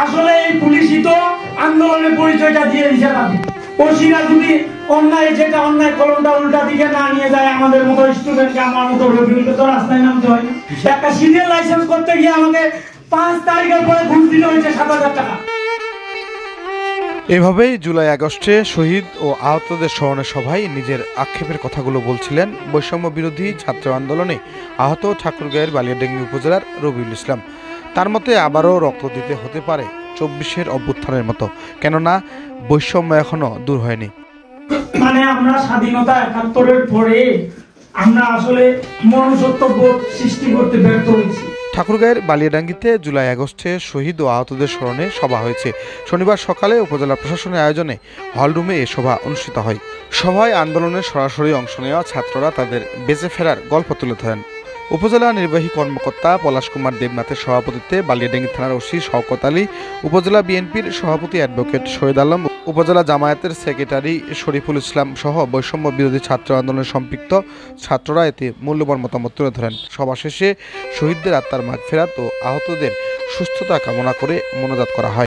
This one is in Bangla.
আসলে এই পুলিশই তো আন্দোলনের পরিচয়টা দিয়ে দিচ্ছে তাদের। ওসিরা যদি অন্যায় যেটা অন্যায় কলমটা উল্টা দিকে না নিয়ে যায়, আমাদের মতো স্টুডেন্টকে, আমার মতো রবিউলকে তো রাস্তায় নামতে হয়। একটা সিরিয়াল লাইসেন্স করতে গিয়ে আমাকে 5 তারিখের পরে ঘুষ দিতে হয়েছে 7,000 টাকা। এভাবেই জুলাই আগস্টে শহীদ ও আহতদের স্মরণে সভায় নিজের আক্ষেপের কথাগুলো বলছিলেন বৈষম্য বিরোধী ছাত্র আন্দোলনে আহত ঠাকুরগাঁয়ের বালিয়াডাঙ্গি উপজেলার রবিউল ইসলাম। তার মতে আবারও রক্ত দিতে হতে পারে 24-এর অভ্যুত্থানের মতো, কেননা বৈষম্য এখনো দূর হয়নি। মানে আমরা স্বাধীনতা 71-এর পরে আমরা আসলে মনুষ্যত্ব বোধ সৃষ্টি করতে ব্যর্থ হয়েছি। ঠাকুরগাঁয়ের বালিয়াডাঙ্গিতে জুলাই আগস্টে শহীদ ও আহতদের স্মরণে সভা হয়েছে। শনিবার সকালে উপজেলা প্রশাসনের আয়োজনে হলরুমে এ সভা অনুষ্ঠিত হয়। সভায় আন্দোলনের সরাসরি অংশ নেওয়া ছাত্ররা তাদের বেঁচে ফেরার গল্প তুলে ধরেন। উপজেলা নির্বাহী কর্মকর্তা পলাশ কুমার দেবনাথের সভাপতিত্বে বালিয়াডাঙ্গি থানার ওসি শওকত আলী, উপজেলা বিএনপির সভাপতি অ্যাডভোকেট শহীদ আলম, উপজেলা জামায়াতের সেক্রেটারি শরীফুল ইসলাম সহ বৈষম্য বিরোধী ছাত্র আন্দোলনে সম্পৃক্ত ছাত্ররা এতে মূল্যবান মতামত তুলে ধরেন। সভা শেষে শহীদদের আত্মার মাগফিরাত ও আহতদের সুস্থতা কামনা করে মোনাজাত করা হয়।